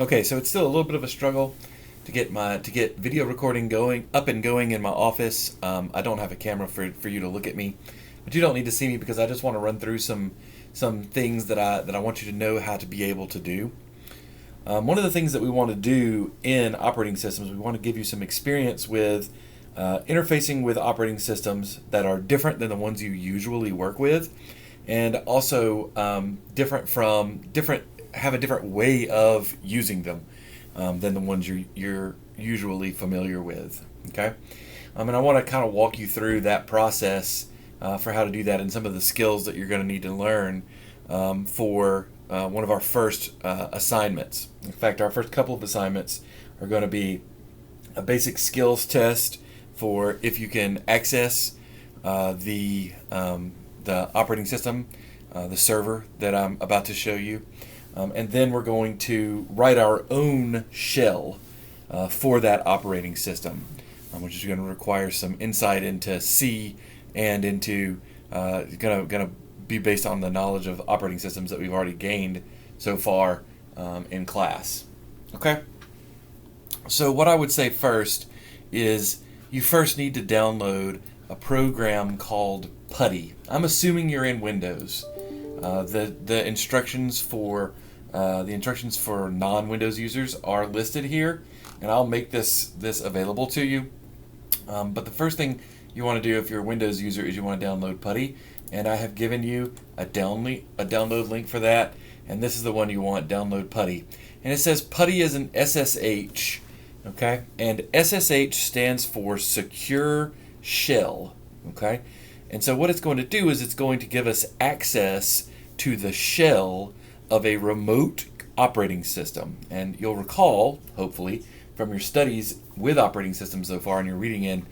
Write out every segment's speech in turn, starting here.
Okay, so it's still a little bit of a struggle to get video recording going up and going in my office. I don't have a camera for you to look at me, but you don't need to see me because I just want to run through some things that I want you to know how to be able to do. One of the things that we want to do in operating systems, we want to give you some experience with interfacing with operating systems that are different than the ones you usually work with, and also different have a different way of using them than the ones you're usually familiar with. Okay, and I want to kind of walk you through that process for how to do that and some of the skills that you're going to need to learn for one of our first assignments. In fact, our first couple of assignments are going to be a basic skills test for if you can access the operating system, the server that I'm about to show you. And then we're going to write our own shell for that operating system, which is going to require some insight into C and into going to be based on the knowledge of operating systems that we've already gained so far in class. Okay? So what I would say first is you first need to download a program called PuTTY. I'm assuming you're in Windows. The instructions for non-Windows users are listed here, and I'll make this available to you. But the first thing you want to do if you're a Windows user is you want to download PuTTY, and I have given you a download link for that, and this is the one you want, download PuTTY. And it says PuTTY is an SSH, okay? And SSH stands for Secure Shell, okay? And so what it's going to do is it's going to give us access to the shell of a remote operating system. And you'll recall, hopefully, from your studies with operating systems so far, and you're reading in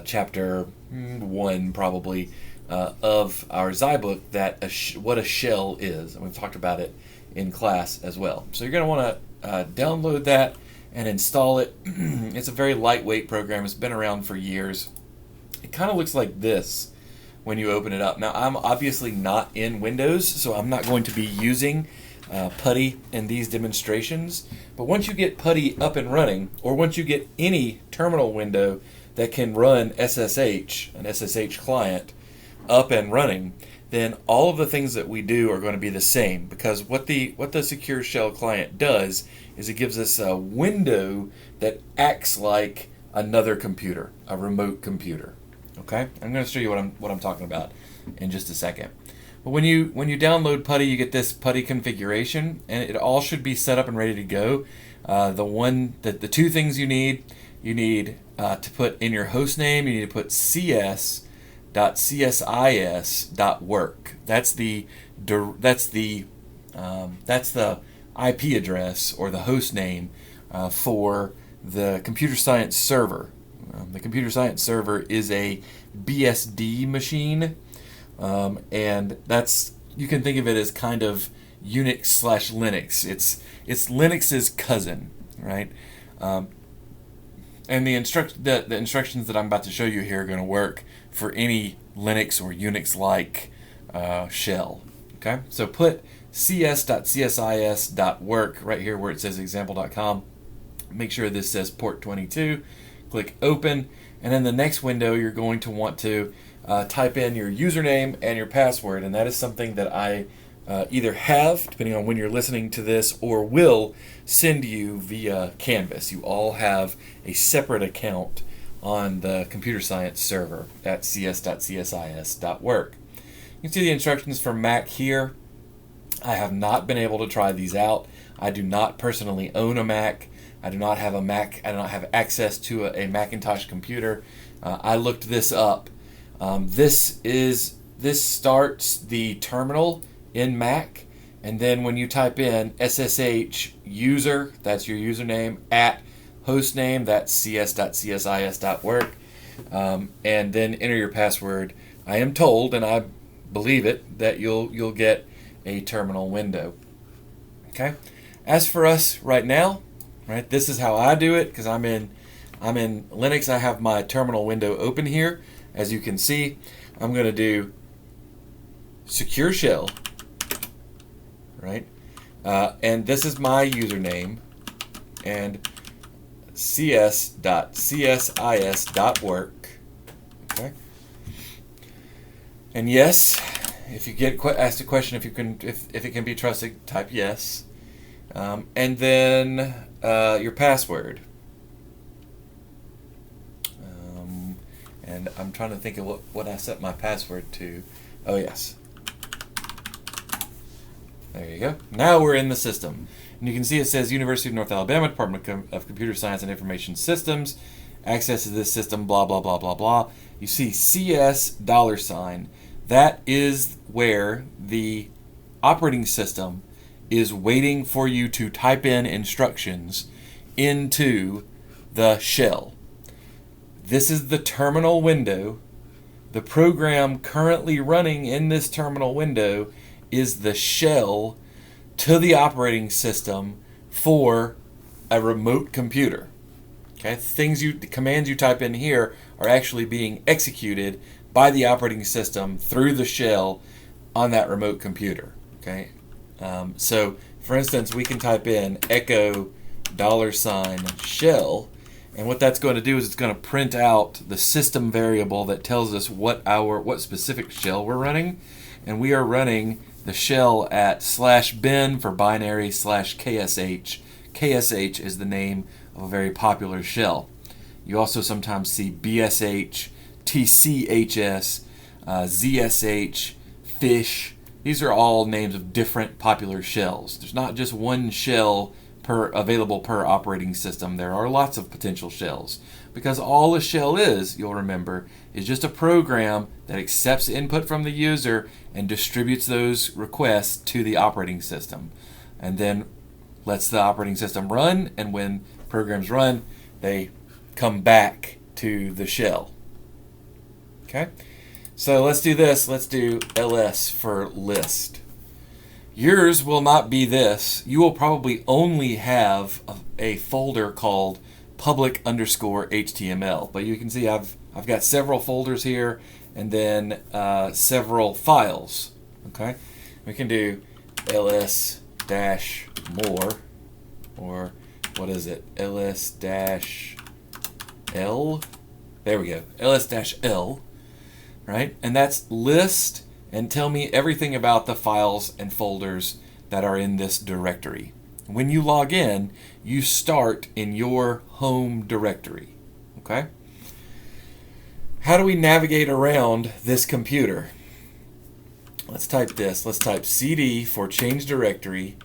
chapter 1 probably of our Xi book, that what a shell is. And we've talked about it in class as well. So you're going to want to download that and install it. It's a very lightweight program. It's been around for years. It kind of looks like this when you open it up. Now, I'm obviously not in Windows, so I'm not going to be using PuTTY in these demonstrations. But once you get PuTTY up and running, or once you get any terminal window that can run SSH, an SSH client, up and running, then all of the things that we do are going to be the same, because what the Secure Shell client does is it gives us a window that acts like another computer, a remote computer. Okay, I'm going to show you what I'm talking about in just a second. But when you download PuTTY, you get this PuTTY configuration, and it all should be set up and ready to go. The two things you need to put in your host name. You need to put cs.csis.work. That's the IP address or the host name for the computer science server. The computer science server is a BSD machine, and you can think of it as kind of Unix/Linux. It's Linux's cousin, right? And the instructions that I'm about to show you here are going to work for any Linux or Unix-like shell. Okay, so put cs.csis.work right here where it says example.com. Make sure this says port 22. Click open, and in the next window you're going to want to type in your username and your password, and that is something that I either have, depending on when you're listening to this, or will send you via Canvas. You all have a separate account on the computer science server at cs.csis.work. You can see the instructions for Mac here. I have not been able to try these out. I do not personally own a Mac. I do not have a Mac. I do not have access to a Macintosh computer. I looked this up. This starts the terminal in Mac, and then when you type in SSH user, that's your username, at hostname, that's cs.csis.work, and then enter your password. I am told, and I believe it, that you'll get a terminal window. Okay. As for us right now, right, this is how I do it because I'm in Linux. I have my terminal window open here. As you can see, I'm going to do Secure Shell, right? And this is my username, and cs.csis.work. Okay. And yes, if you get asked a question, if it can be trusted, type yes. And then your password. And I'm trying to think of what I set my password to. Oh, yes. There you go. Now we're in the system. And you can see it says University of North Alabama, Department of Computer Science and Information Systems. Access to this system, blah, blah, blah, blah, blah. You see CS $. That is where the operating system is waiting for you to type in instructions into the shell. This is the terminal window. The program currently running in this terminal window is the shell to the operating system for a remote computer. Okay, the commands you type in here are actually being executed by the operating system through the shell on that remote computer. Okay, so for instance, we can type in echo $shell, and what that's going to do is it's going to print out the system variable that tells us what specific shell we're running, and we are running the shell at /bin for binary /ksh. KSH is the name of a very popular shell. You also sometimes see BSH, TCHS, ZSH, Fish. These are all names of different popular shells. There's not just one shell available per operating system. There are lots of potential shells, because all a shell is, you'll remember, is just a program that accepts input from the user and distributes those requests to the operating system, and then lets the operating system run, and when programs run, they come back to the shell. Okay, so let's do this. Let's do ls for list. Yours will not be this. You will probably only have a folder called public_HTML, but you can see I've got several folders here, and then several files. Okay, we can do ls-more, or what is it? ls-l. There we go. ls-l, right? And that's list, and tell me everything about the files and folders that are in this directory. When you log in, you start in your home directory. Okay? How do we navigate around this computer? Let's type this. Let's type cd for change directory,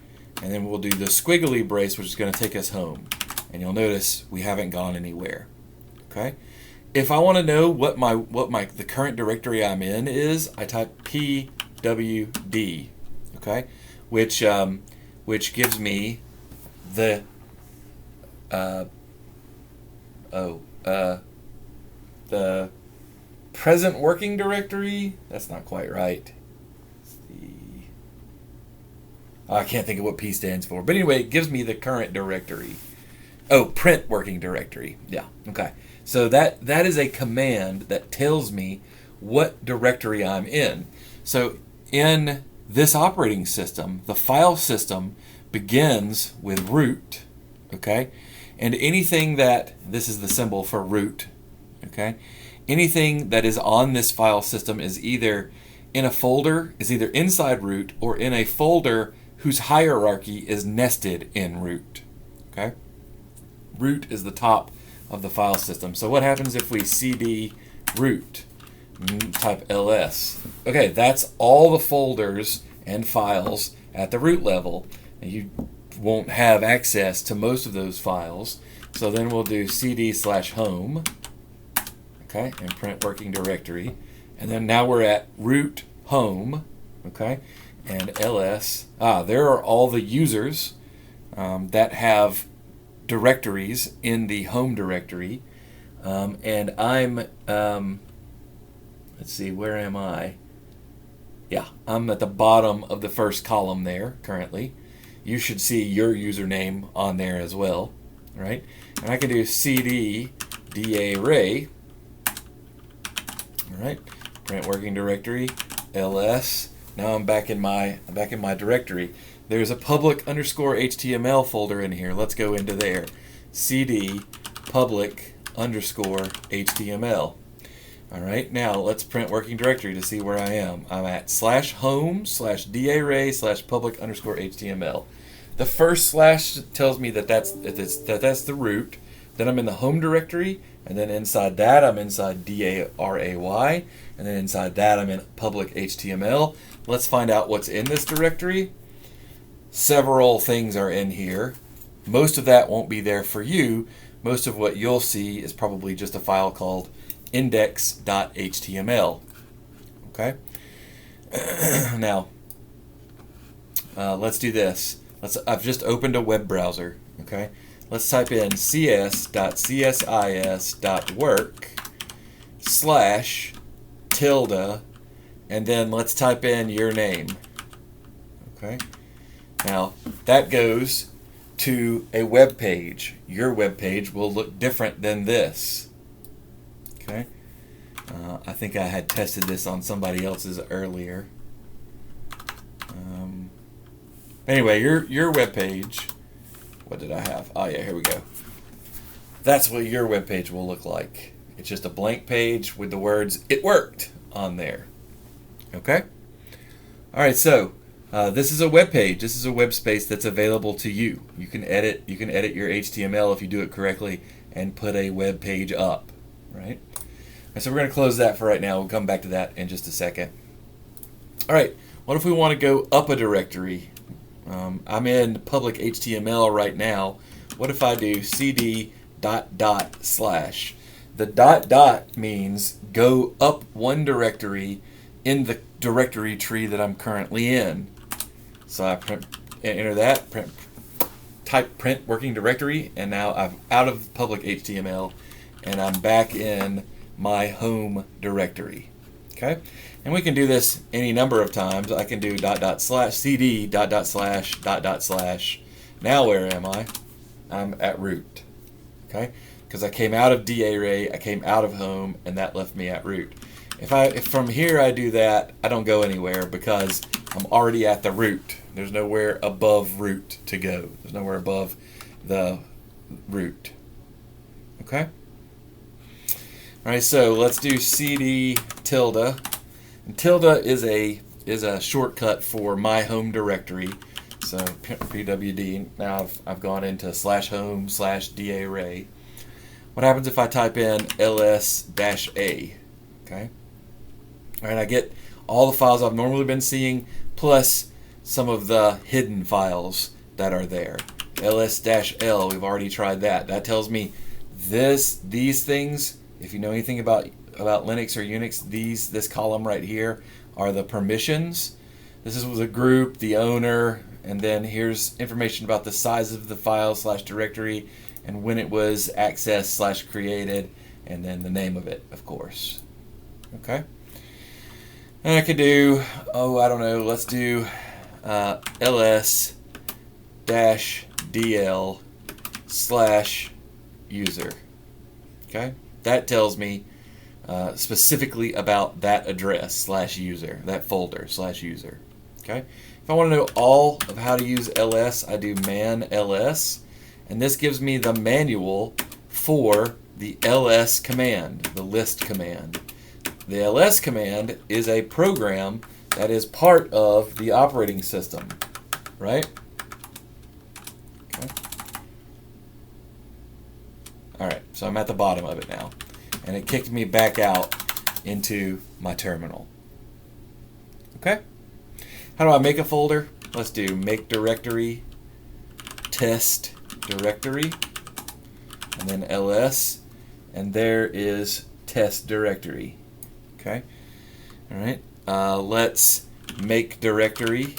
and then we'll do the squiggly brace, which is going to take us home. And you'll notice we haven't gone anywhere. Okay? If I want to know what the current directory I'm in is, I type pwd, okay, which gives me the the present working directory. That's not quite right. I can't think of what P stands for, but anyway, it gives me the current directory. Oh, print working directory. Yeah. Okay. So that is a command that tells me what directory I'm in. So in this operating system, the file system begins with root, okay? And anything this is the symbol for root, okay? Anything that is on this file system is either in a folder, is either inside root, or in a folder whose hierarchy is nested in root, okay? Root is the top of the file system. So what happens if we cd root, type ls? Okay, that's all the folders and files at the root level, and you won't have access to most of those files. So then we'll do cd/home, okay, and print working directory, and then now we're at root home, okay, and ls. There are all the users that have directories in the home directory, and I'm let's see, where am I? Yeah, I'm at the bottom of the first column there currently. You should see your username on there as well, right? And I can do cd darray, all right, print working directory, ls. Now I'm back in my directory. there's a public underscore HTML folder in here. Let's go into there. CD public underscore HTML. All right, now let's print working directory to see where I am. I'm at /home/darray /public underscore HTML. The first slash tells me that that's the root. Then I'm in the home directory, and then inside that I'm inside DARAY, and then inside that I'm in public HTML. Let's find out what's in this directory. Several things are in here. Most of that won't be there for you. Most of what you'll see is probably just a file called index.html. Okay? Now, let's do this. I've just opened a web browser. Okay? Let's type in cs.csis.work/tilde, and then let's type in your name. Okay? Now, that goes to a web page. Your web page will look different than this. Okay? I think I had tested this on somebody else's earlier. Anyway, your web page. What did I have? Oh yeah, here we go. That's what your web page will look like. It's just a blank page with the words "It worked" on there. Okay? All right, so this is a web page. This is a web space that's available to you. You can edit your HTML if you do it correctly and put a web page up, right? And so we're going to close that for right now. We'll come back to that in just a second. All right, what if we want to go up a directory? I'm in public HTML right now. What if I do cd ... The ... means go up one directory in the directory tree that I'm currently in. So I enter that, type print working directory, and now I'm out of public HTML and I'm back in my home directory. Okay? And we can do this any number of times. I can do /cd ... Now where am I? I'm at root. Okay? Because I came out of darray, I came out of home, and that left me at root. If from here I do that, I don't go anywhere because I'm already at the root. There's nowhere above root to go. There's nowhere above the root. Okay? All right, so let's do cd tilde. And tilde is a shortcut for my home directory. So pwd. Now I've gone into /home/darray. What happens if I type in ls-a? Okay. All right, I get all the files I've normally been seeing plus some of the hidden files that are there. ls-l, we've already tried that. That tells me these things. If you know anything about Linux or Unix, this column right here are the permissions. This is the group, the owner, and then here's information about the size of the file /directory and when it was accessed /created, and then the name of it, of course. Okay? And I could do, I don't know, let's do ls-dl/user. Okay? That tells me specifically about that address /user, that folder /user. Okay? If I want to know all of how to use ls, I do man ls, and this gives me the manual for the ls command, the list command. The ls command is a program that is part of the operating system, right? Okay. All right, so I'm at the bottom of it now, and it kicked me back out into my terminal. Okay? How do I make a folder? Let's do make directory, test directory, and then ls, and there is test directory. Okay? All right. Let's make directory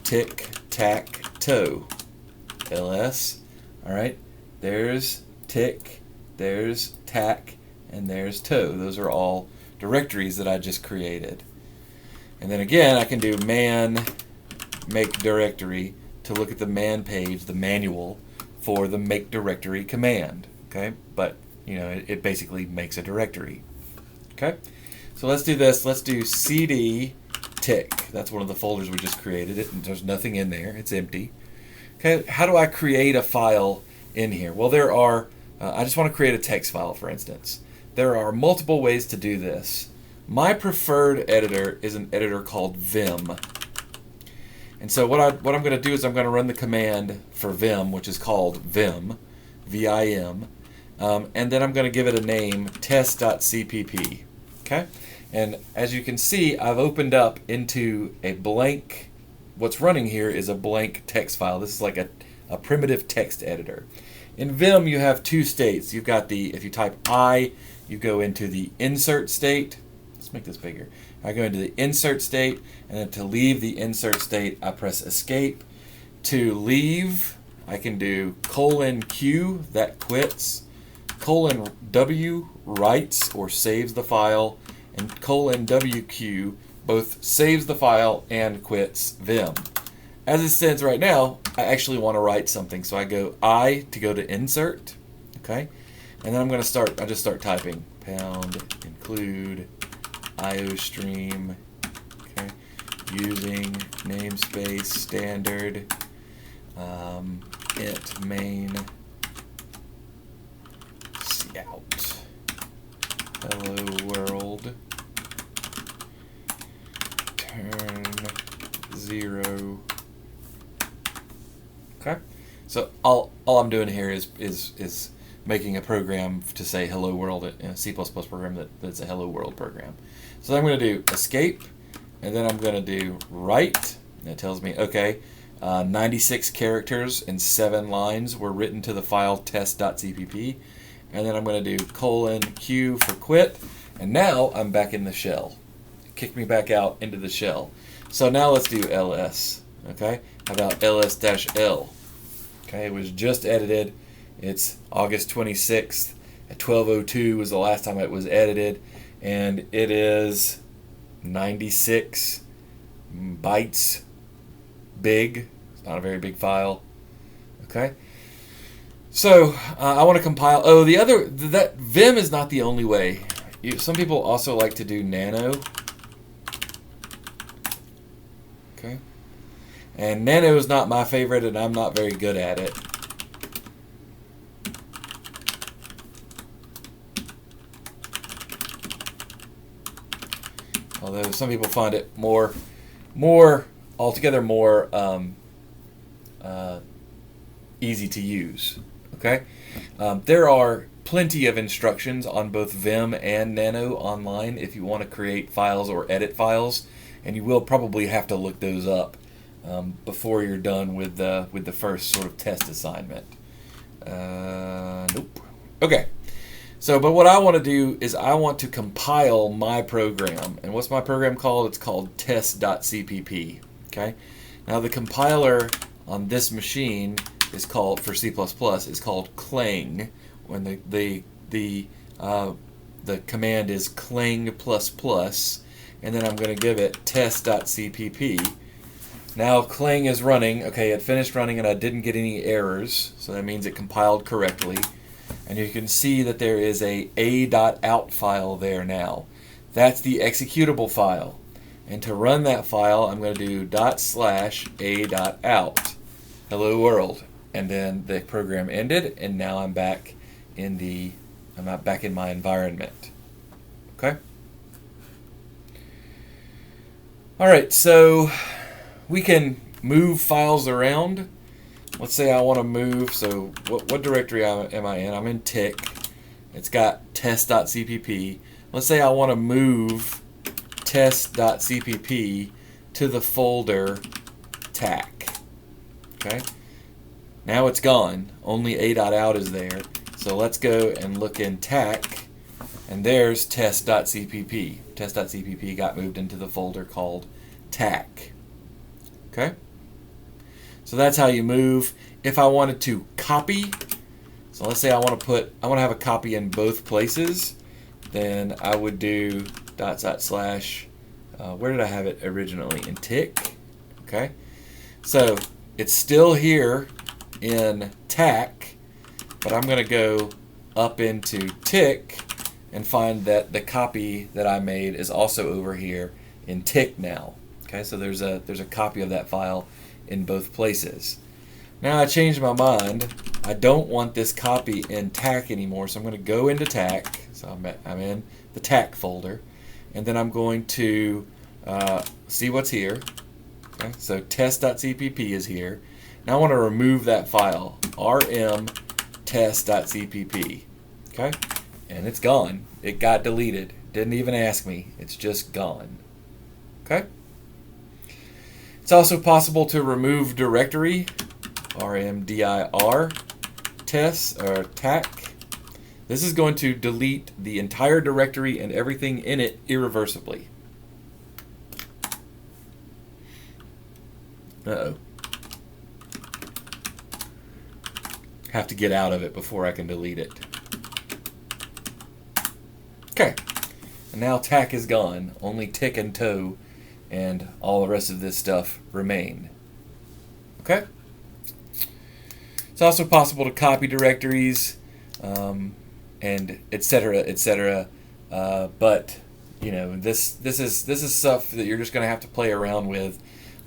tic-tac-toe. ls. All right. There's tick, there's tac, and there's toe. Those are all directories that I just created. And then again, I can do man make directory to look at the man page, the manual for the make directory command. Okay, but it basically makes a directory. Okay, so let's do this. Let's do cd tick. That's one of the folders we just created. There's nothing in there. It's empty. Okay, how do I create a file in here? Well, there are, I just want to create a text file, for instance. There are multiple ways to do this. My preferred editor is an editor called Vim. And so what I'm going to do is I'm going to run the command for Vim, which is called Vim, V-I-M, and then I'm going to give it a name, test.cpp. Okay? And as you can see, I've opened up into a blank, what's running here is a blank text file. This is like a primitive text editor. In Vim, you have two states. You've got the, if you type I, you go into the insert state. Let's make this bigger. I go into the insert state, and then to leave the insert state, I press escape. To leave, I can do :Q, that quits, :W, writes or saves the file, and :WQ, both saves the file and quits Vim. As it stands right now, I actually want to write something, so I go I to go to insert, okay, and then I'm going to start, I just start typing, pound include IOStream, okay, using namespace standard, int main cout hello world turn 0. Okay, so all I'm doing here is making a program to say hello world, a C++ program that's a hello world program. So I'm going to do escape, and then I'm going to do write. And it tells me, okay, 96 characters and 7 lines were written to the file test.cpp. And then I'm going to do :Q for quit. And now I'm back in the shell. Kick me back out into the shell. So now let's do ls. Okay, how about ls-l? Okay, it was just edited. It's August 26th at 12:02 was the last time it was edited, and it is 96 bytes big. It's not a very big file. Okay, so I want to compile. Oh, that Vim is not the only way. Some people also like to do nano. Okay, and nano is not my favorite, and I'm not very good at it. Although some people find it altogether more easy to use. Okay, there are plenty of instructions on both Vim and Nano online if you want to create files or edit files, and you will probably have to look those up before you're done with the first sort of test assignment. Nope. Okay. So, but what I want to do is I want to compile my program. And what's my program called? It's called test.cpp. Okay. Now the compiler on this machine is called, for C++, is called Clang. When the command is clang++, and then I'm going to give it test.cpp. Now Clang is running. Okay, it finished running and I didn't get any errors, so that means it compiled correctly. And you can see that there is a.out file there now. That's the executable file. And to run that file, I'm going to do /a.out, hello world. And then the program ended, and now I'm back in back in my environment. Okay? Alright, so we can move files around. Let's say I want to move, so what directory am I in? I'm in tick. It's got test.cpp. Let's say I want to move test.cpp to the folder tac. Okay? Now it's gone. Only a.out is there. So let's go and look in tac, and there's test.cpp. Test.cpp got moved into the folder called tac. Okay? So that's how you move. If I wanted to copy, so let's say I want to have a copy in both places, then I would do .. Where did I have it originally? In tick. Okay. So it's still here in tac, but I'm going to go up into tick and find that the copy that I made is also over here in tick now. Okay, so there's a copy of that file in both places. Now I changed my mind. I don't want this copy in TAC anymore, so I'm going to go into TAC. So I'm in the TAC folder, and then I'm going to see what's here. Okay, so test.cpp is here. Now I want to remove that file, rm test.cpp. Okay, and it's gone. It got deleted. Didn't even ask me. It's just gone. Okay. It's also possible to remove directory, rmdir test or tac. This is going to delete the entire directory and everything in it irreversibly. Uh-oh. Have to get out of it before I can delete it. Okay. And now TAC is gone. Only tick and toe and all the rest of this stuff remain. Okay? It's also possible to copy directories and etc. etc. But you know, this is stuff that you're just going to have to play around with.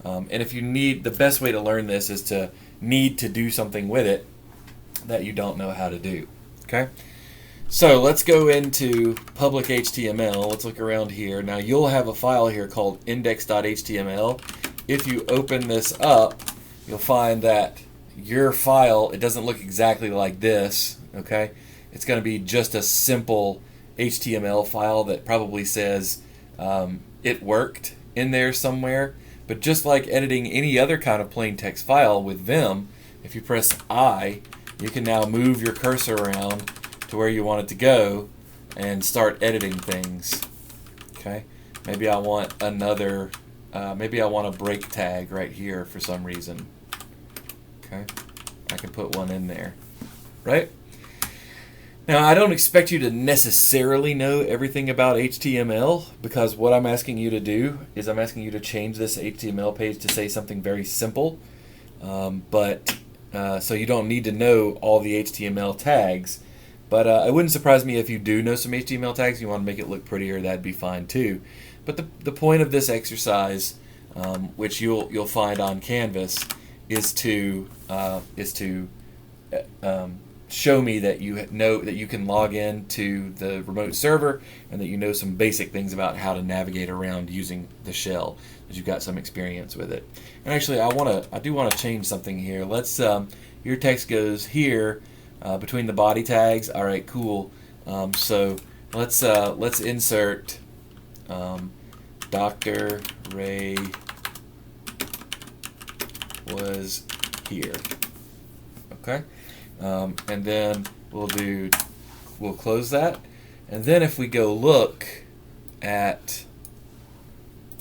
And if you need, the best way to learn this is to need to do something with it that you don't know how to do. Okay? So let's go into public HTML. Let's look around here. Now you'll have a file here called index.html. If you open this up, you'll find that your file, it doesn't look exactly like this. Okay? It's going to be just a simple HTML file that probably says it worked in there somewhere. But just like editing any other kind of plain text file with Vim, if you press I, you can now move your cursor around to where you want it to go and start editing things. Okay, maybe I want another, maybe I want a break tag right here for some reason. Okay, I can put one in there, right? Now, I don't expect you to necessarily know everything about HTML, because what I'm asking you to do is I'm asking you to change this HTML page to say something very simple, so you don't need to know all the HTML tags. But it wouldn't surprise me if you do know some HTML tags. You want to make it look prettier, that'd be fine too. But the point of this exercise, which you'll find on Canvas, is to show me that you know that you can log in to the remote server and that you know some basic things about how to navigate around using the shell, that you've got some experience with it. And actually, I do want to change something here. Let's your text goes here between the body tags. All right, cool. So let's insert Dr. Ray was here. Okay. And then we'll close that, and then if we go look at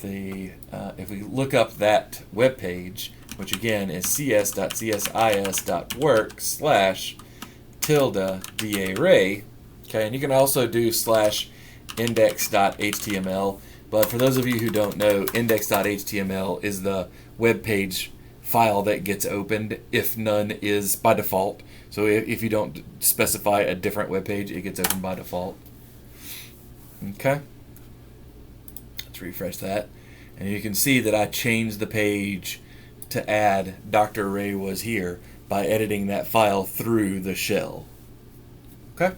if we look up that web page, which again is cs.csis.work/tilde.darray, okay, and you can also do /index.html, but for those of you who don't know, index.html is the web page file that gets opened if none is by default. So if you don't specify a different web page, it gets opened by default. Okay. Let's refresh that. And you can see that I changed the page to add Dr. Ray was here by editing that file through the shell. Okay.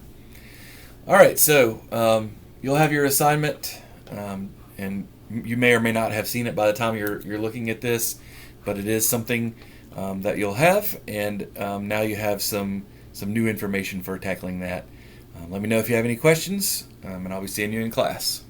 All right, so you'll have your assignment, and you may or may not have seen it by the time you're looking at this, but it is something that you'll have, and now you have some new information for tackling that. Let me know if you have any questions, and I'll be seeing you in class.